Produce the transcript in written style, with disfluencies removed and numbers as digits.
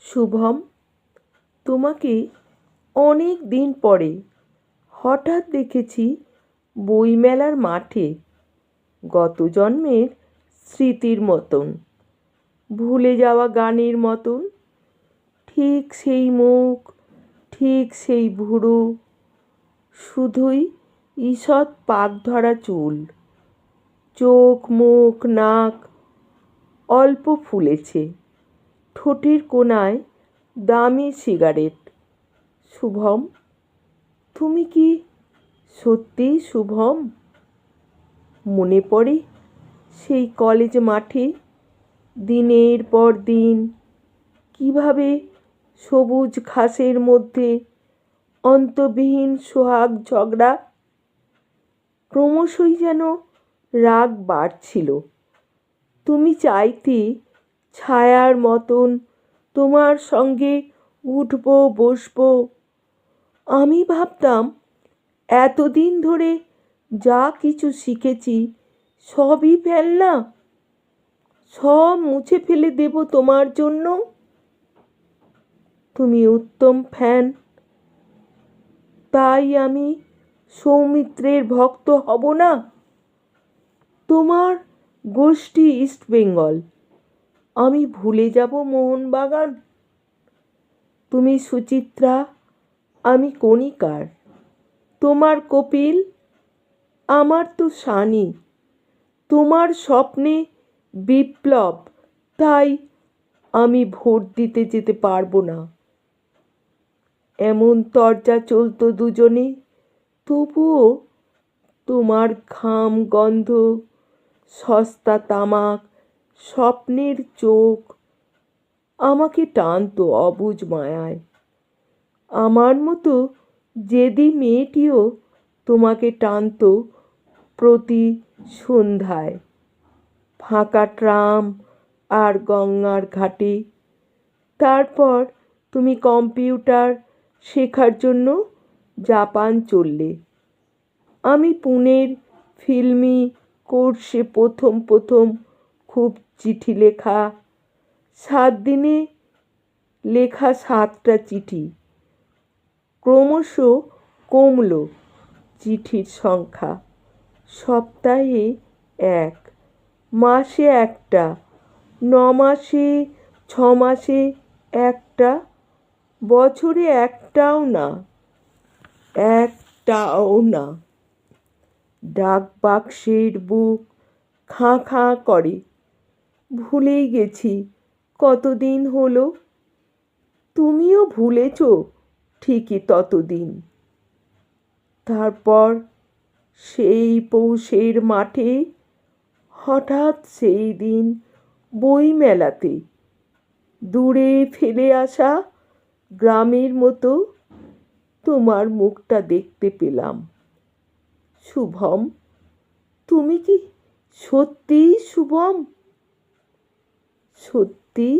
শুভম, তোমাকে অনেক দিন পরে হঠাৎ দেখেছি বইমেলার মাঠে। গত জন্মের স্মৃতির মতন, ভুলে যাওয়া গানের মতন, ঠিক সেই মুখ, ঠিক সেই ভুরু, শুধুই ঈষৎ পাক ধরা চুল, চোখ মুখ নাক অল্প ফুলেছে, ঠোঁটের কোণায় দামি সিগারেট। শুভম, তুমি কি সত্যিই শুভম? মনে পড়ে সেই কলেজ মাঠে দিনের পর দিন কিভাবে সবুজ ঘাসের মধ্যে অন্তবিহীন সোহাগ ঝগড়া। ক্রমশই যেন রাগ বাড়ছিল। তুমি চাইতে ছায়ার মতন তোমার সঙ্গে উঠবো বসবো। আমি ভাবতাম এতদিন ধরে যা কিছু শিখেছি সবই ফেলনা, সব মুছে ফেলে দেব তোমার জন্য। তুমি উত্তম ফ্যান, তাই আমি সৌমিত্রের ভক্ত হব না। তোমার গোষ্ঠী ইস্ট বেঙ্গল, আমি ভুলে যাব মোহনবাগান। তুমি সুচিত্রা, আমি কণিকার। তোমার কপিল, আমার তো সানি। তোমার স্বপ্নে বিপ্লব, তাই আমি ভোট দিতে যেতে পারবো না। এমন তরজা চলতো দুজনে, তবুও তোমার ঘাম গন্ধ, সস্তা তামাক, স্বপ্নের চোখ আমাকে টানতো অবুঝ মায়ায়। আমার মতো জেদি মেয়েটিও তোমাকে টানতো প্রতি সন্ধ্যায়, ফাঁকা ট্রাম আর গঙ্গার ঘাটে। তারপর তুমি কম্পিউটার শেখার জন্য জাপান চললে। আমি পুনের ফিল্মি কোর্সে প্রথম খুব চিঠি লেখা, 7 দিনে লেখা 7টা চিঠি। ক্রমশ কমল চিঠির সংখ্যা, সপ্তাহে 1, মাসে 1টা, 9 মাসে 6 মাসে 1টা, বছরে 1টাও না, 1টাও না। ডাক বাক্সের বুক খাঁ খাঁ করে। ভুলেই গেছি কতদিন হলো। তুমিও ভুলেছ ঠিকই ততদিন। তারপর সেই পৌষের মাঠে, হঠাৎ সেই দিন বইমেলাতে দূরে ফেলে আসা গ্রামের মতো তোমার মুখটা দেখতে পেলাম। শুভম, তুমি কি সত্যিই শুভম? সত্যি?